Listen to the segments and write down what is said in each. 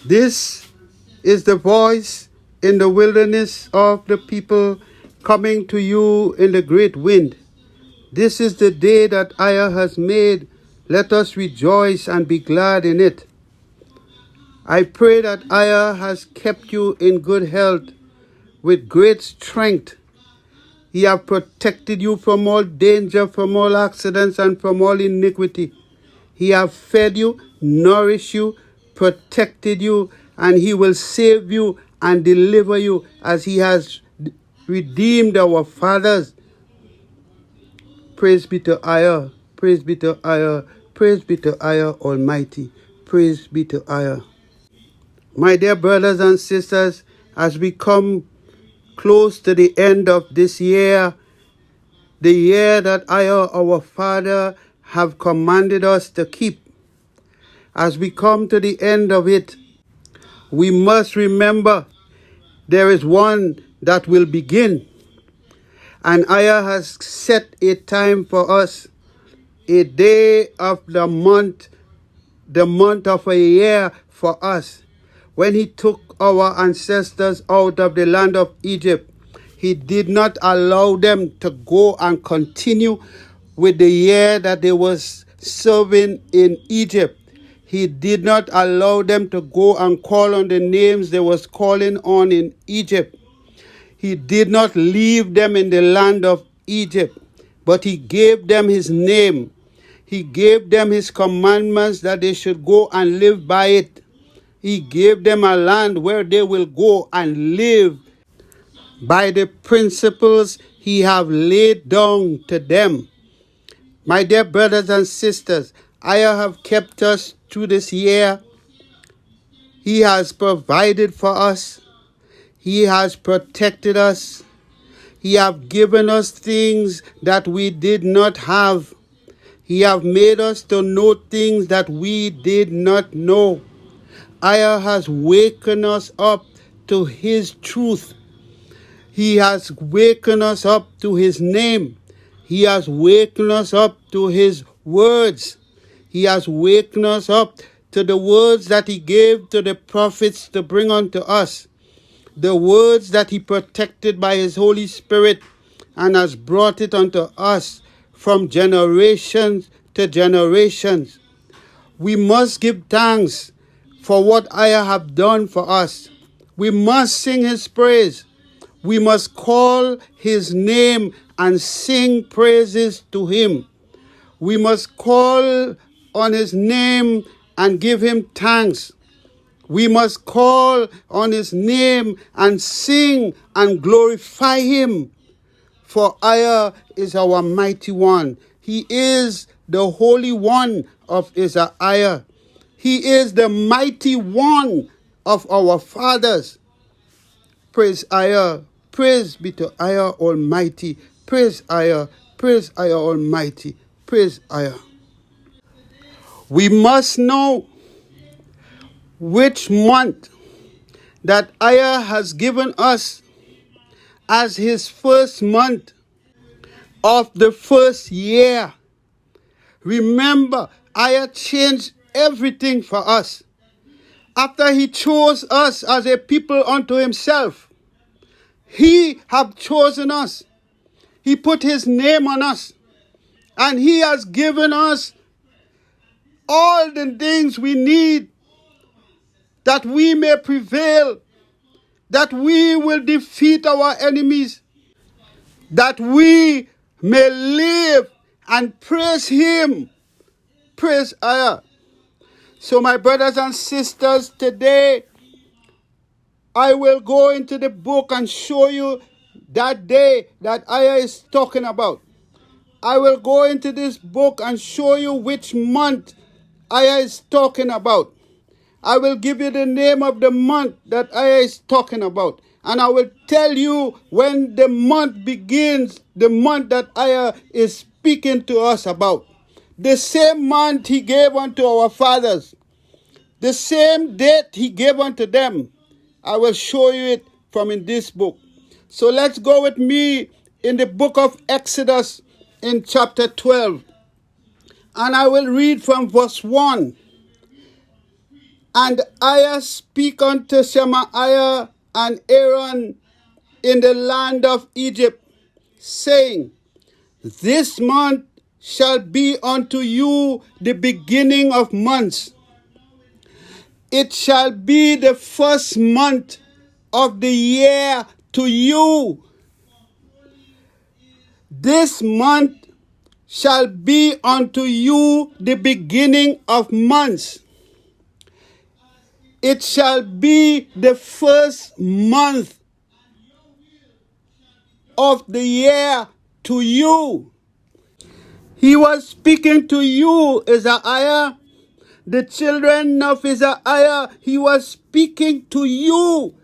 This is the voice in the wilderness of the people coming to you in the great wind. This is the day that EZER has made. Let us rejoice and be glad in it. I pray that EZER has kept you in good health with great strength. He has protected you from all danger, from all accidents, and from all iniquity. He has fed you, nourished you, protected you, and he will save you and deliver you as he has redeemed our fathers. Praise be to EZER. Praise be to EZER. Praise be to EZER Almighty. Praise be to EZER. My dear brothers and sisters, as we come close to the end of this year, the year that EZER, our Father, have commanded us to keep, as we come to the end of it, we must remember there is one that will begin. And EZER has set a time for us, a day of the month of a year for us. When he took our ancestors out of the land of Egypt, he did not allow them to go and continue with the year that they was serving in Egypt. He did not allow them to go and call on the names they was calling on in Egypt. He did not leave them in the land of Egypt, but he gave them his name. He gave them his commandments that they should go and live by it. He gave them a land where they will go and live by the principles he have laid down to them. My dear brothers and sisters, EZER have kept us through this year. He has provided for us. He has protected us. He has given us things that we did not have. He has made us to know things that we did not know. EZER has wakened us up to his truth. He has wakened us up to his name. He has wakened us up to his words. He has wakened us up to the words that he gave to the prophets to bring unto us. The words that he protected by his Holy Spirit and has brought it unto us from generations to generations. We must give thanks for what EZER have done for us. We must sing his praise. We must call his name and sing praises to him. We must call on his name and give him thanks. We must call on his name and sing and glorify him. For EZER is our mighty one. He is the Holy One of EZER-IAH. He is the mighty one of our fathers. Praise EZER. Praise be to EZER Almighty. Praise EZER. Praise EZER Almighty. Praise EZER. We must know which month that EZER has given us as his first month of the first year. Remember, EZER changed everything for us. After he chose us as a people unto himself, he have chosen us. He put his name on us. And he has given us all the things we need that we may prevail, that we will defeat our enemies, that we may live and praise him. Praise EZER. So my brothers and sisters, today I will go into the book and show you that day that EZER is talking about. I will go into this book and show you which month EZER is talking about. I will give you the name of the month that EZER is talking about. And I will tell you when the month begins, the month that EZER is speaking to us about. The same month he gave unto our fathers. The same date he gave unto them. I will show you it from in this book. So let's go with me in the book of Exodus in chapter 12. And I will read from verse 1. And I speak unto Shemaiah and Aaron in the land of Egypt, saying, This month shall be unto you the beginning of months. It shall be the first month of the year to you. This month shall be unto you the beginning of months. It shall be the first month of the year to you. He was speaking to you, EZER-IAH, the children of EZER-IAH. He was speaking to you,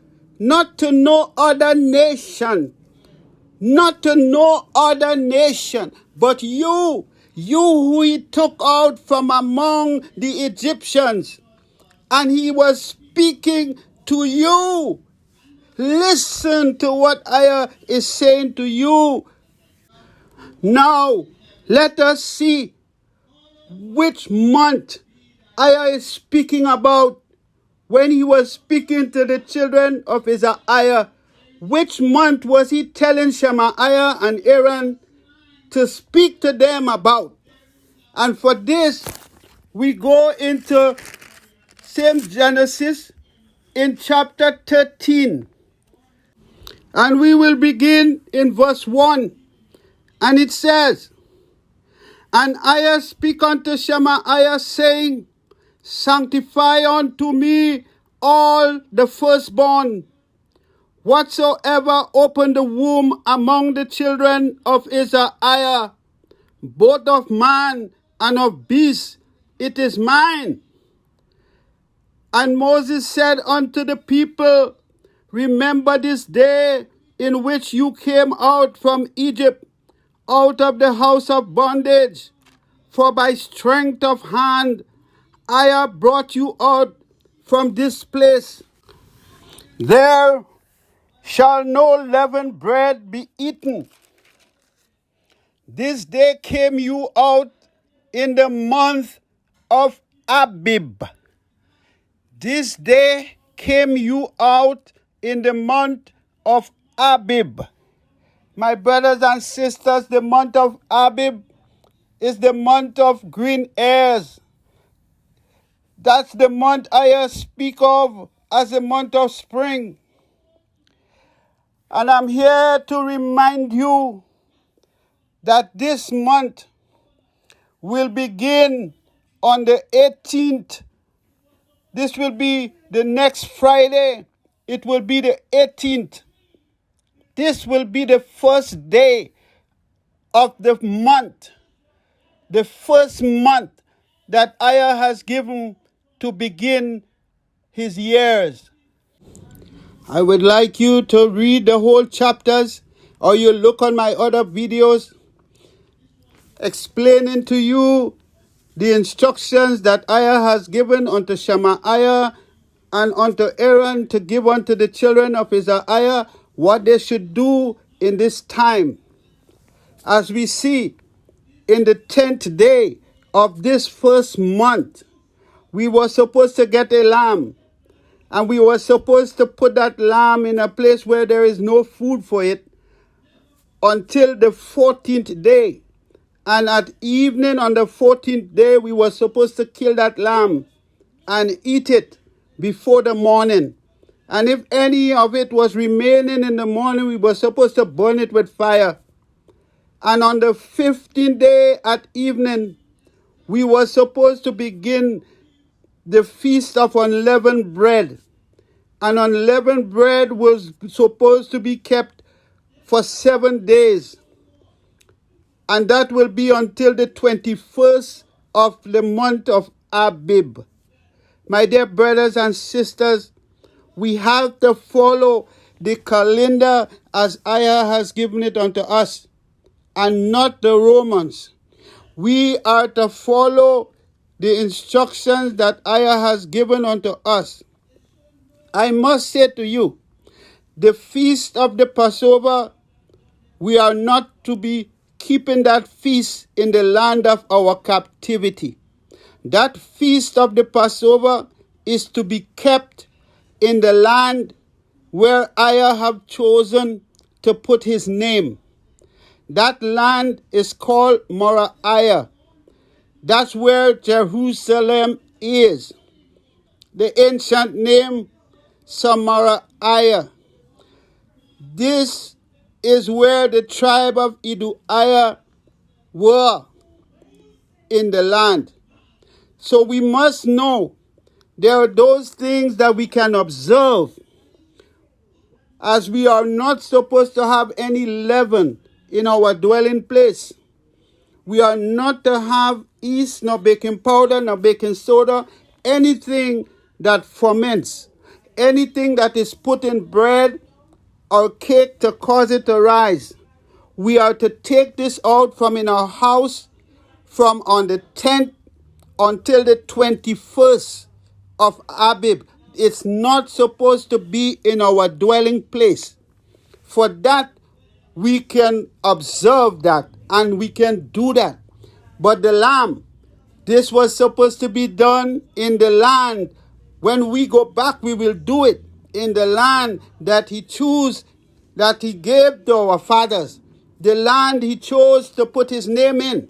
not to no other nation, not to no other nation, but you who he took out from among the Egyptians. And he was speaking to you. Listen to what IAH is saying to you. Now, let us see which month IAH is speaking about when he was speaking to the children of EZER-IAH. Which month was he telling Shemaiah and Aaron to speak to them about? And for this, we go into same Genesis in chapter 13. And we will begin in verse 1. And it says, And I speak unto Shemaiah, saying, Sanctify unto me all the firstborn, whatsoever opened the womb among the children of EZER-IAH, both of man and of beast, it is mine. And Moses said unto the people, Remember this day in which you came out from Egypt, out of the house of bondage. For by strength of hand I have brought you out from this place. There shall no leavened bread be eaten. This day came you out in the month of Abib. This day came you out in the month of Abib. My brothers and sisters, the month of Abib is the month of green hairs. That's the month I speak of as the month of spring. And I'm here to remind you that this month will begin on the 18th. This will be the next Friday. It will be the 18th. This will be the first day of the month, the first month that IAH has given to begin his years. I would like you to read the whole chapters, or you look on my other videos explaining to you the instructions that IAH has given unto Shemaiah and unto Aaron to give unto the children of EZER-IAH what they should do in this time. As we see in the 10th day of this first month, we were supposed to get a lamb, and we were supposed to put that lamb in a place where there is no food for it until the 14th day. And at evening on the 14th day, we were supposed to kill that lamb and eat it before the morning. And if any of it was remaining in the morning, we were supposed to burn it with fire. And on the 15th day at evening, we were supposed to begin the feast of unleavened bread. And unleavened bread was supposed to be kept for 7 days. And that will be until the 21st of the month of Abib. My dear brothers and sisters, we have to follow the calendar as IAH has given it unto us, and not the Romans. We are to follow the instructions that IAH has given unto us. I must say to you, the feast of the Passover, we are not to be keeping that feast in the land of our captivity. That feast of the Passover is to be kept in the land where I have chosen to put his name. That land is called Moriah. That's where Jerusalem is. The ancient name Samaria. This is where the tribe of EZER-IAH were in the land. So we must know there are those things that we can observe, as we are not supposed to have any leaven in our dwelling place. We are not to have yeast, nor baking powder, nor baking soda, anything that ferments, anything that is put in bread or cake to cause it to rise. We are to take this out from in our house from on the 10th until the 21st of Abib. It's not supposed to be in our dwelling place. For that, we can observe that and we can do that. But the lamb, this was supposed to be done in the land. When we go back, we will do it in the land that he chose, that he gave to our fathers. The land he chose to put his name in.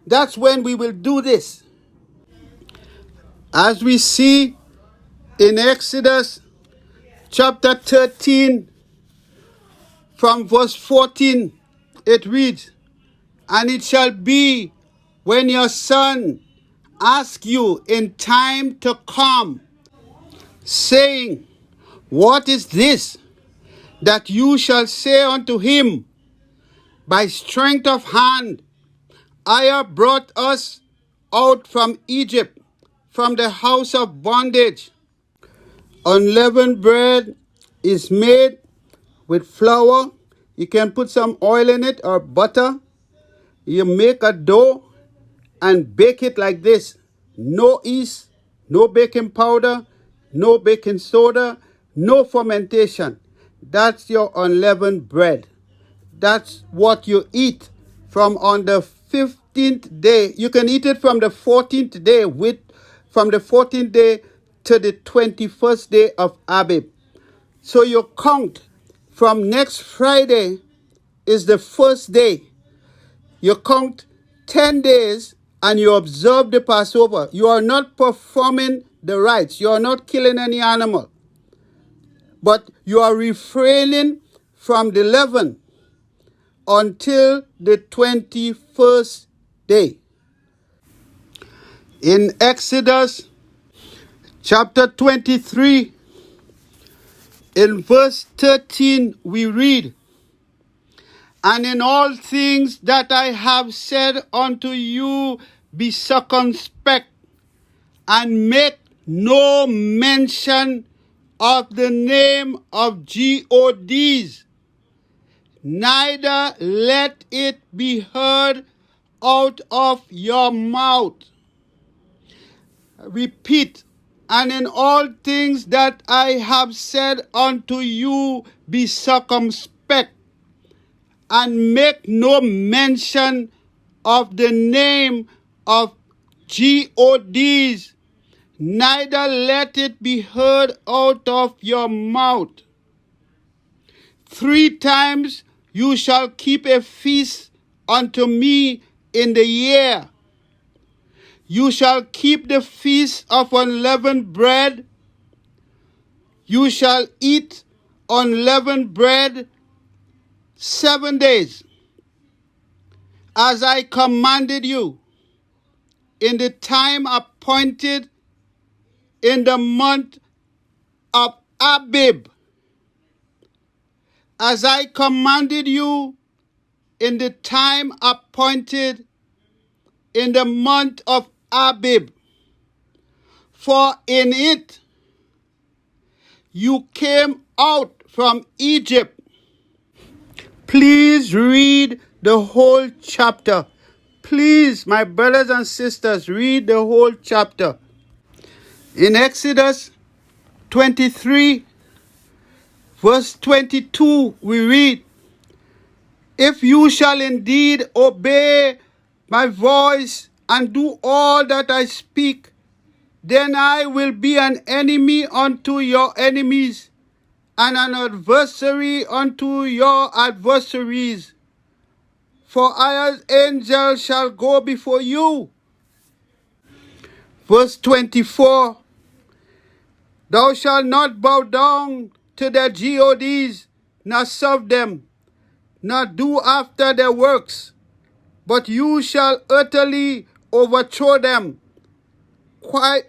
That's when we will do this. As we see in Exodus chapter 13, from verse 14, it reads, "And it shall be when your son ask you in time to come, saying, What is this? That you shall say unto him, By strength of hand, I have brought us out from Egypt, from the house of bondage. Unleavened bread is made with flour. You can put some oil in it or butter. You make a dough and bake it like this. No yeast, no baking powder, no baking soda, no fermentation. That's your unleavened bread. That's what you eat from on the 15th day. You can eat it from the 14th day from the 14th day to the 21st day of Abib. So you count from next Friday is the first day. You count 10 days and you observe the Passover. You are not performing the rites. You are not killing any animal. But you are refraining from the leaven until the 21st day. In Exodus chapter 23, in verse 13, we read, And in all things that I have said unto you, be circumspect, and make no mention of the name of gods, neither let it be heard out of your mouth. Repeat, and in all things that I have said unto you, be circumspect, and make no mention of the name of gods, neither let it be heard out of your mouth. 3 times you shall keep a feast unto me in the year. You shall keep the feast of unleavened bread. You shall eat unleavened bread 7 days, as I commanded you, in the time appointed in the month of Abib, as I commanded you in the time appointed in the month of Abib. For in it you came out from Egypt. Please read the whole chapter. Please, my brothers and sisters, read the whole chapter. In Exodus 23, verse 22, we read, If you shall indeed obey my voice and do all that I speak, Then I will be an enemy unto your enemies, and an adversary unto your adversaries. For Iah's angel shall go before you. Verse 24. Thou shalt not bow down to their gods, nor serve them, nor do after their works, but you shall utterly overthrow them, quite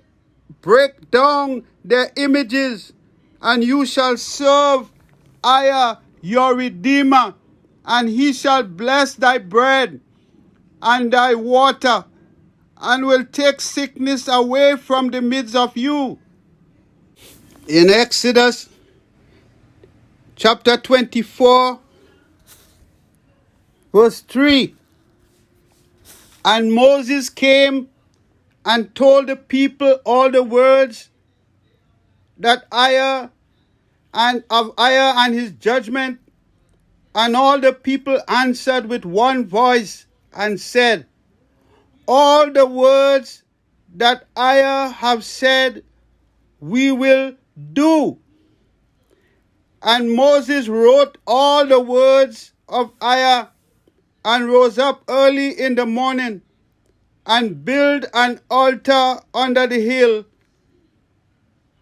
break down their images, and you shall serve Iah your Redeemer, and he shall bless thy bread and thy water, and will take sickness away from the midst of you. In Exodus chapter 24, verse 3, and Moses came and told the people all the words that Iah and his judgment, and all the people answered with one voice and said, all the words that Iah have said we will do. And Moses wrote all the words of Iah, and rose up early in the morning, and built an altar under the hill,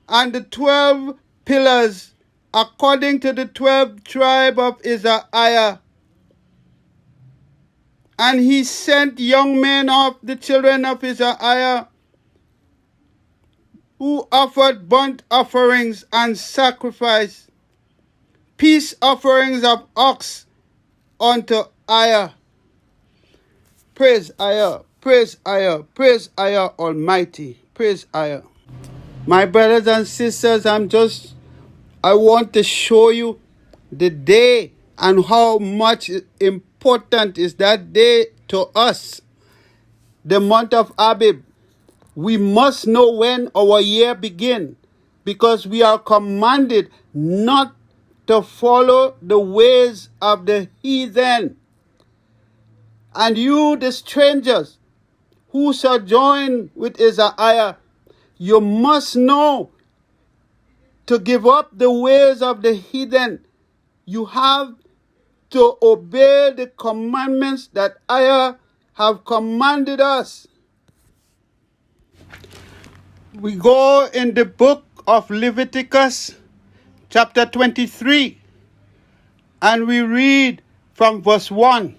and the 12 pillars, according to the 12 tribe of EZER-IAH. And he sent young men of the children of EZER-IAH, who offered burnt offerings and sacrifice, peace offerings of ox unto Iah. Praise Iah, praise Iah, praise Iah Almighty, praise Iah. My brothers and sisters, I want to show you the day and how much important is that day to us. The month of Abib. We must know when our year begins, because we are commanded not to follow the ways of the heathen. And you, the strangers who sojourn with EZER-IAH, you must know to give up the ways of the heathen. You have to obey the commandments that Iah have commanded us. We go in the book of Leviticus, chapter 23, and we read from verse 1.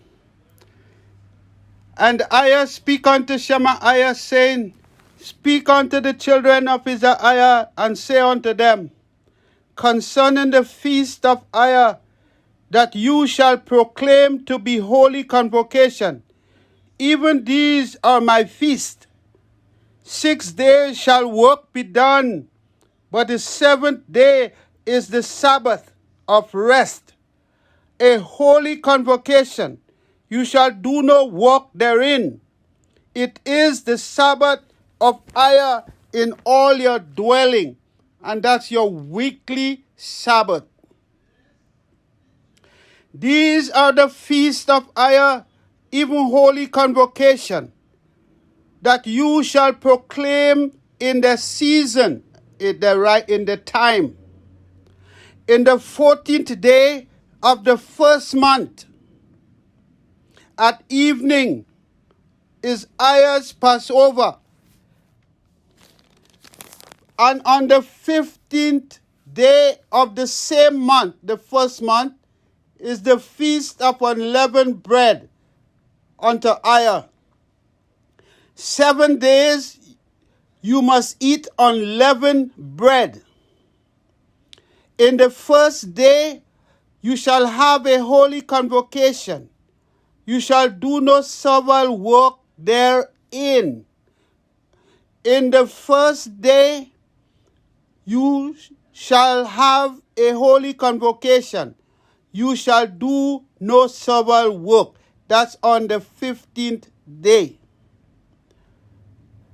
And Iah speak unto Shemaiah, saying, speak unto the children of EZER-IAH, and say unto them, concerning the feast of Iah, that you shall proclaim to be holy convocation. Even these are my feast. 6 days shall work be done, but the seventh day is the Sabbath of rest, a holy convocation. You shall do no work therein. It is the Sabbath of Iah in all your dwelling, and that's your weekly Sabbath. These are the feasts of Iah, even holy convocation, that you shall proclaim in the season, in the time. In the 14th day of the first month, at evening, is Iah's Passover. And on the 15th day of the same month, the first month, is the feast of unleavened bread unto Iah. 7 days you must eat unleavened bread. In the first day you shall have a holy convocation. You shall do no servile work therein. In the first day you shall have a holy convocation. You shall do no servile work. That's on the 15th day.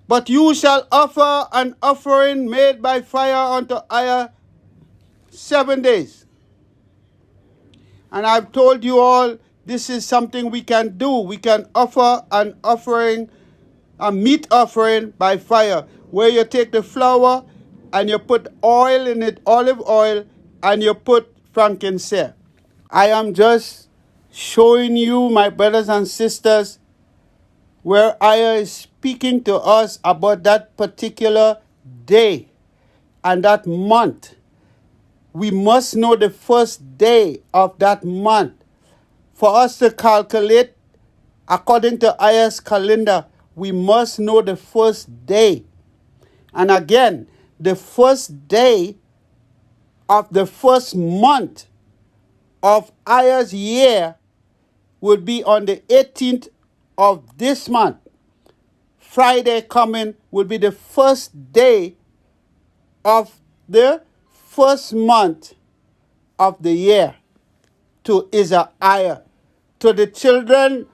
But you shall offer an offering made by fire unto Iah 7 days. And I've told you all, this is something we can do. We can offer an offering, a meat offering by fire. where you take the flour and you put oil in it, olive oil, and you put frankincense. I am just showing you, my brothers and sisters, where EZER is speaking to us about that particular day and that month. We must know the first day of that month. For us to calculate according to EZER's calendar, we must know the first day. And again, the first day of the first month of EZER's year would be on the 18th of this month. Friday coming will be the first day of the first month of the year to EZER-IAH, to the children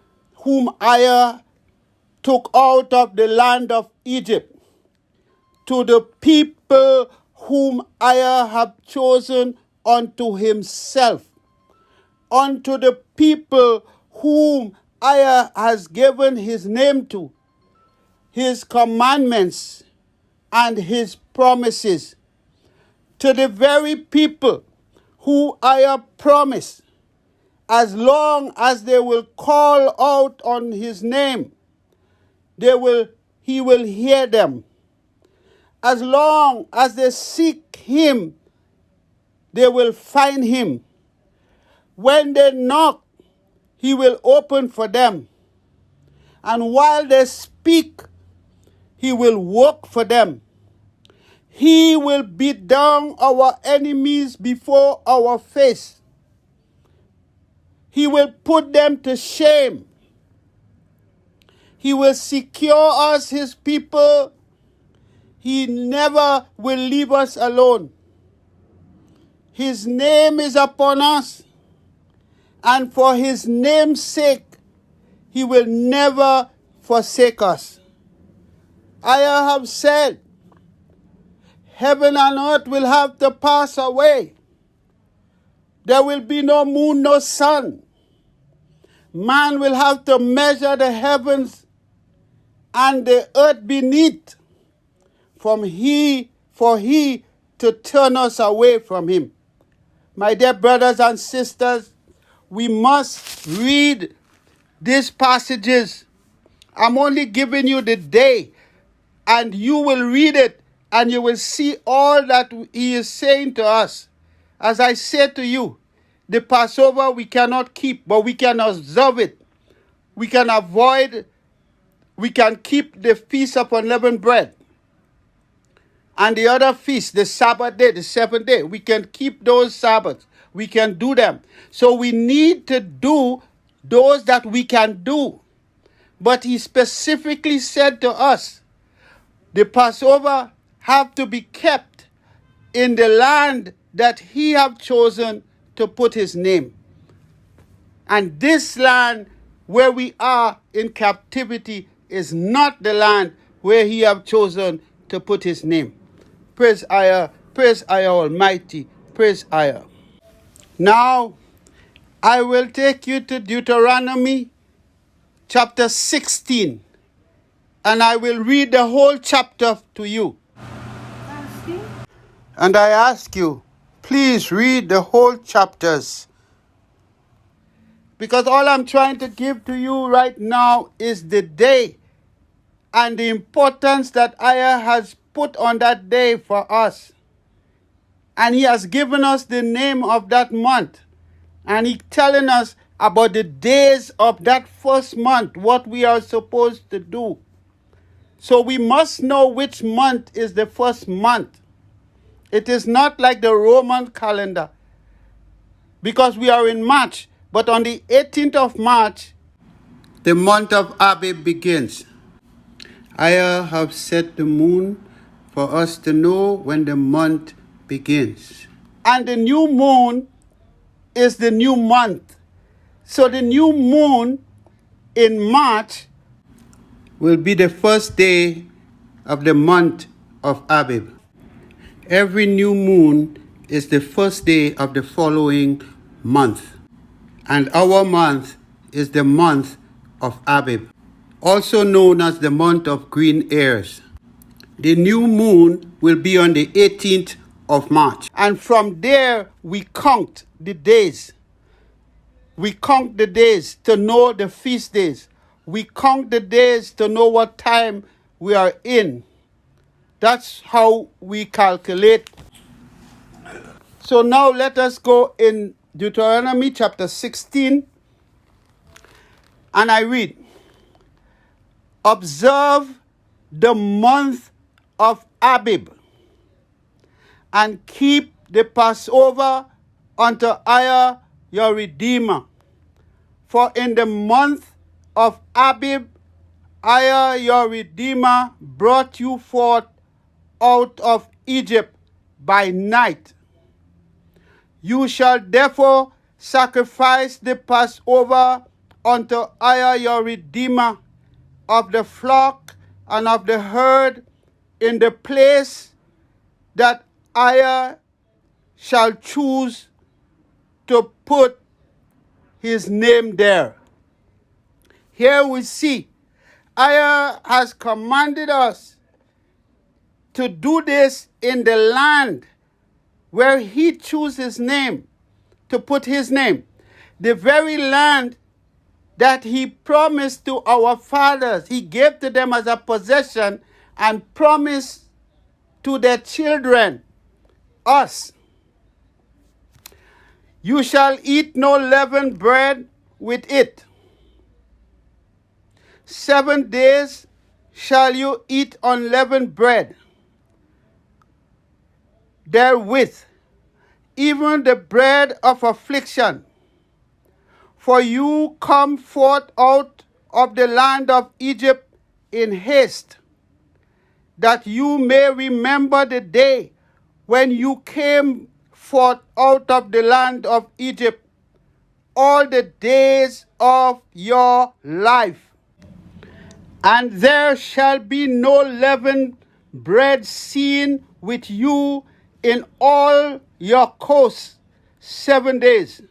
whom EZER took out of the land of Egypt, to the people whom EZER have chosen unto himself, unto the people whom EZER has given his name to, his commandments and his promises, to the very people who EZER promised, as long as they will call out on his name, he will hear them. As long as they seek him, they will find him. When they knock, he will open for them. And while they speak, he will work for them. He will beat down our enemies before our face. He will put them to shame. He will secure us, his people. He never will leave us alone. His name is upon us. And for his name's sake, he will never forsake us. I have said, heaven and earth will have to pass away. There will be no moon, no sun. Man will have to measure the heavens and the earth beneath for he to turn us away from him. My dear brothers and sisters, we must read these passages. I'm only giving you the day, and you will read it, and you will see all that he is saying to us. As I said to you, the Passover we cannot keep, but we can observe it. We can keep the Feast of Unleavened Bread. And the other feast, the Sabbath day, the seventh day, we can keep those Sabbaths. We can do them. So we need to do those that we can do. But he specifically said to us, the Passover have to be kept in the land that he have chosen to put his name. And this land where we are in captivity is not the land where he have chosen to put his name. Praise EZER Almighty, praise EZER. Now, I will take you to Deuteronomy chapter 16, and I will read the whole chapter to you. And I ask you, please read the whole chapters. Because all I'm trying to give to you right now is the day and the importance that EZER has put on that day for us. And he has given us the name of that month. And he's telling us about the days of that first month, what we are supposed to do. So we must know which month is the first month. It is not like the Roman calendar, because we are in March. But on the 18th of March, the month of Abib begins. EZER have set the moon for us to know when the month begins. And the new moon is the new month. So the new moon in March will be the first day of the month of Abib. Every new moon is the first day of the following month. And our month is the month of Abib, also known as the month of green ears. The new moon will be on the 18th of March. And from there, we count the days. We count the days to know the feast days. We count the days to know what time we are in. That's how we calculate. So now let us go in Deuteronomy chapter 16. And I read, observe the month of Abib and keep the Passover unto EZER your Redeemer. For in the month of Abib, EZER your Redeemer brought you forth out of Egypt by night. You shall therefore sacrifice the Passover unto EZER your Redeemer of the flock and of the herd in the place that EZER shall choose to put his name there. Here we see EZER has commanded us to do this in the land where he chooses his name, to put his name. The very land that he promised to our fathers, he gave to them as a possession and promised to their children, us. You shall eat no leavened bread with it. 7 days shall you eat unleavened bread therewith, even the bread of affliction. For you come forth out of the land of Egypt in haste, that you may remember the day when you came forth out of the land of Egypt, all the days of your life. And there shall be no leavened bread seen with you in all your coasts 7 days.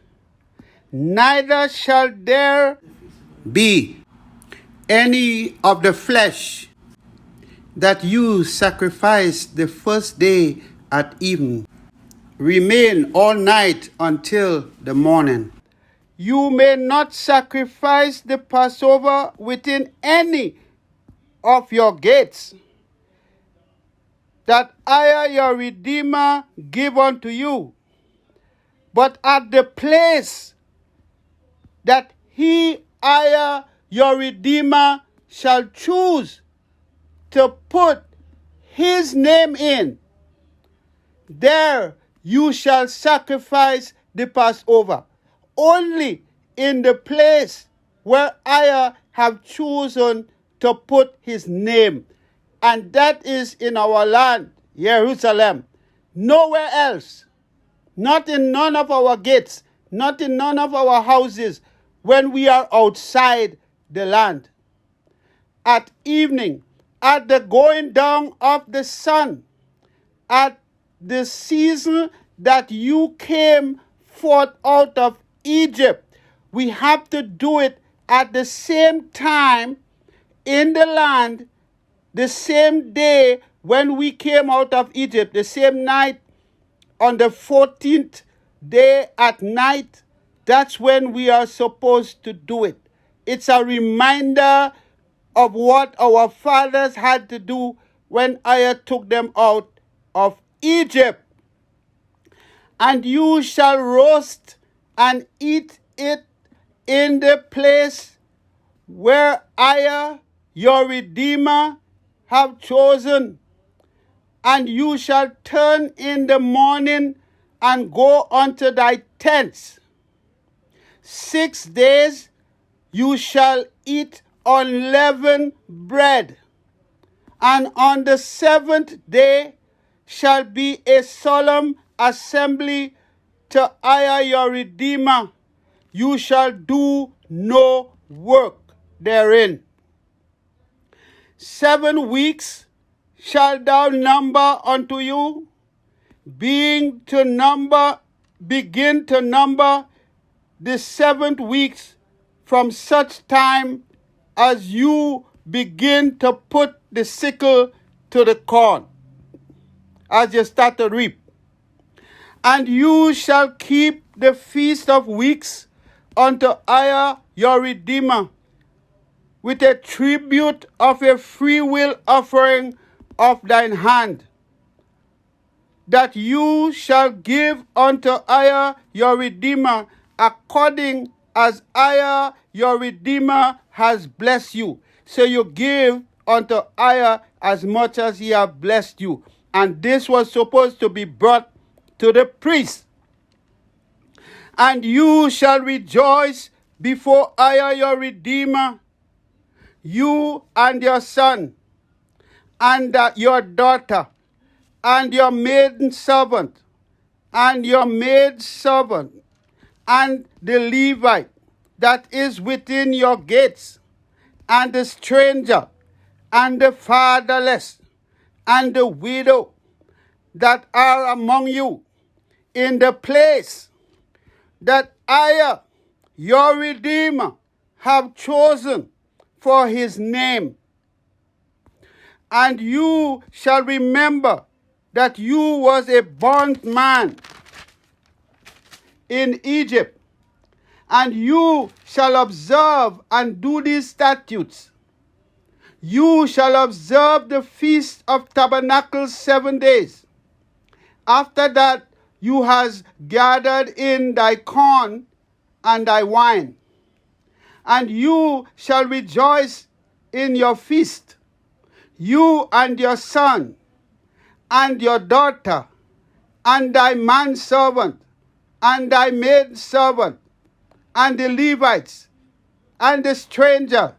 Neither shall there be any of the flesh that you sacrifice the first day at even. Remain all night until the morning. You may not sacrifice the Passover within any of your gates, that EZER your Redeemer give unto you, but at the place that he, EZER your Redeemer, shall choose to put his name in, there you shall sacrifice the Passover. Only in the place where EZER have chosen to put his name. And that is in our land, Jerusalem. Nowhere else. Not in none of our gates. Not in none of our houses when we are outside the land. At evening, at the going down of the sun, at the season that you came forth out of Egypt, we have to do it at the same time in the land, the same day when we came out of Egypt, the same night on the 14th day at night. That's when we are supposed to do it. It's a reminder of what our fathers had to do when EZER took them out of Egypt. And you shall roast and eat it in the place where EZER your Redeemer have chosen. And you shall turn in the morning and go unto thy tents. 6 days you shall eat unleavened bread, and on the 7th day shall be a solemn assembly to EZER your Redeemer. You shall do no work therein. 7 weeks shall thou number unto you, begin to number the 7th weeks from such time as you begin to put the sickle to the corn as you start to reap. And you shall keep the feast of weeks unto EZER your Redeemer, with a tribute of a freewill offering of thine hand, that you shall give unto EZER your Redeemer, according as EZER your Redeemer has blessed you. So you give unto EZER as much as he have blessed you. And this was supposed to be brought to the priest. And you shall rejoice before EZER your Redeemer, you and your son, and your daughter, and your maiden servant, and your maid servant, and the Levite that is within your gates, and the stranger, and the fatherless, and the widow that are among you, in the place that I, your Redeemer, have chosen for his name. And you shall remember that you was a bondman in Egypt, and you shall observe and do these statutes. You shall observe the Feast of Tabernacles 7 days. After that, you has gathered in thy corn and thy wine, and you shall rejoice in your feast, you and your son, and your daughter, and thy manservant, and thy maidservant, and the Levites, and the stranger,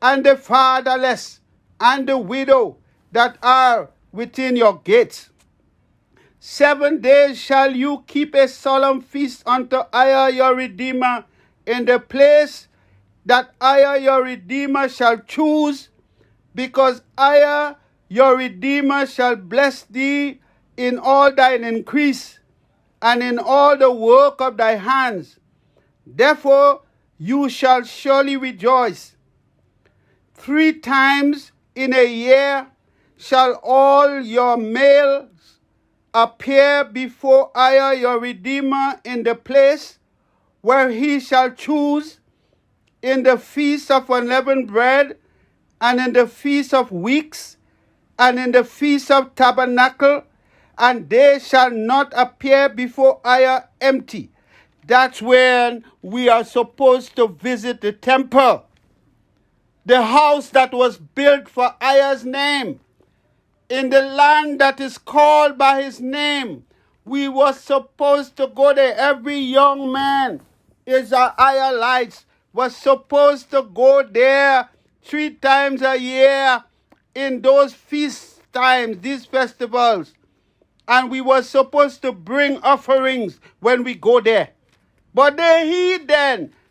and the fatherless, and the widow that are within your gates. 7 days shall you keep a solemn feast unto EZER your Redeemer in the place that EZER your Redeemer shall choose, because EZER your Redeemer shall bless thee in all thine increase, and in all the work of thy hands. Therefore you shall surely rejoice. 3 times in a year shall all your males appear before EZER your Redeemer in the place where he shall choose, in the feast of unleavened bread, and in the feast of weeks, and in the feast of tabernacle, and they shall not appear before EZER empty. That's when we are supposed to visit the temple, the house that was built for EZER's name, in the land that is called by his name. We were supposed to go there. Every young man, Israelites, was supposed to go there 3 times a year in those feast times, these festivals. And we were supposed to bring offerings when we go there. But the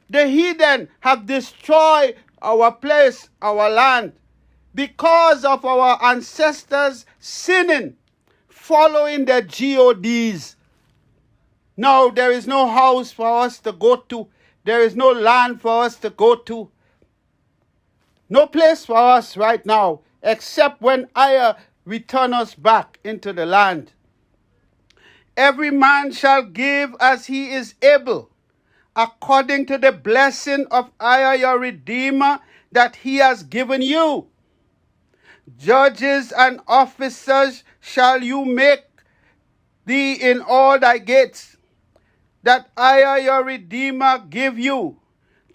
heathen have destroyed our place, our land, because of our ancestors sinning, following their gods. Now there is no house for us to go to. There is no land for us to go to. No place for us right now, except when EZER return us back into the land. Every man shall give as he is able, according to the blessing of EZER your Redeemer that he has given you. Judges and officers shall you make thee in all thy gates, that EZER your Redeemer give you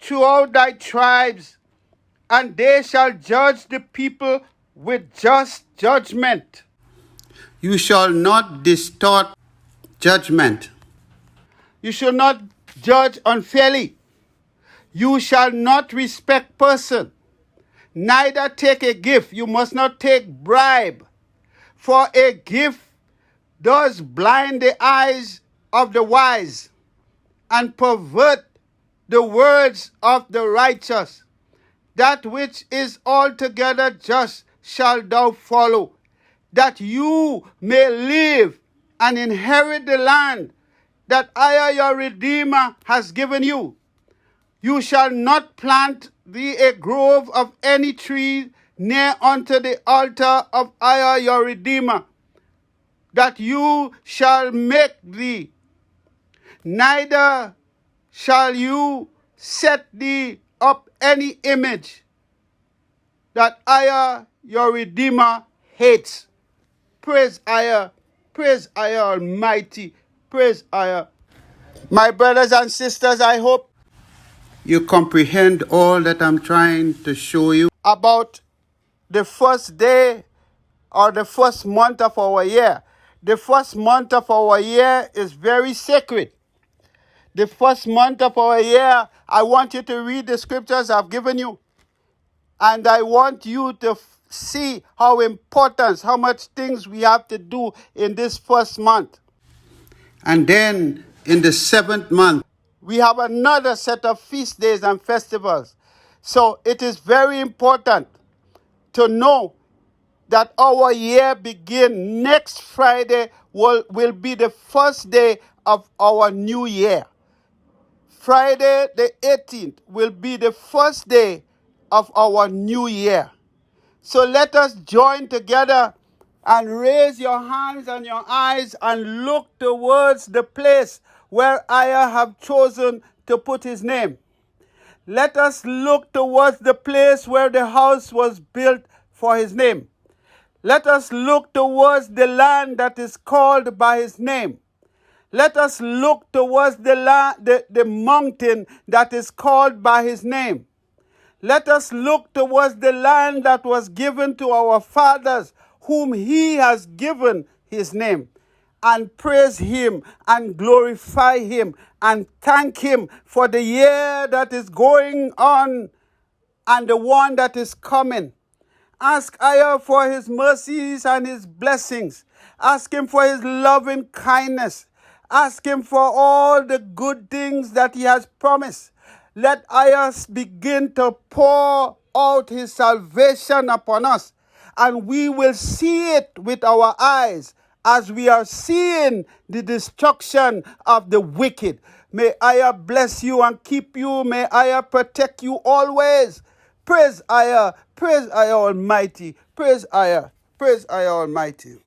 throughout thy tribes, and they shall judge the people with just judgment. You shall not distort judgment. You shall not judge unfairly. You shall not respect person, neither take a gift. You must not take bribe, for a gift does blind the eyes of the wise and pervert the words of the righteous. That which is altogether just shall thou follow, that you may live and inherit the land that EZER your Redeemer has given you. You shall not plant thee a grove of any tree near unto the altar of Aya your Redeemer, that you shall make thee, neither shall you set thee up any image that Aya your Redeemer hates. Praise Aya, praise Aya Almighty, praise Aya. My brothers and sisters, I hope you comprehend all that I'm trying to show you about the first day or the first month of our year. The first month of our year is very sacred. The first month of our year, I want you to read the scriptures I've given you. And I want you to see how important, how much things we have to do in this first month. And then in the 7th month, we have another set of feast days and festivals. So it is very important to know that our year begin next Friday will be the first day of our new year. Friday the 18th will be the first day of our new year. So let us join together and raise your hands and your eyes and look towards the place where I have chosen to put his name. Let us look towards the place where the house was built for his name. Let us look towards the land that is called by his name. Let us look towards the mountain that is called by his name. Let us look towards the land that was given to our fathers, whom he has given his name, and praise him and glorify him and thank him for the year that is going on and the one that is coming. Ask Aya for his mercies and his blessings. Ask him for his loving kindness. Ask him for all the good things that he has promised. Let Aya begin to pour out his salvation upon us, and we will see it with our eyes as we are seeing the destruction of the wicked. May Aya bless you and keep you. May Aya protect you always. Praise Aya Almighty. Praise Aya Almighty.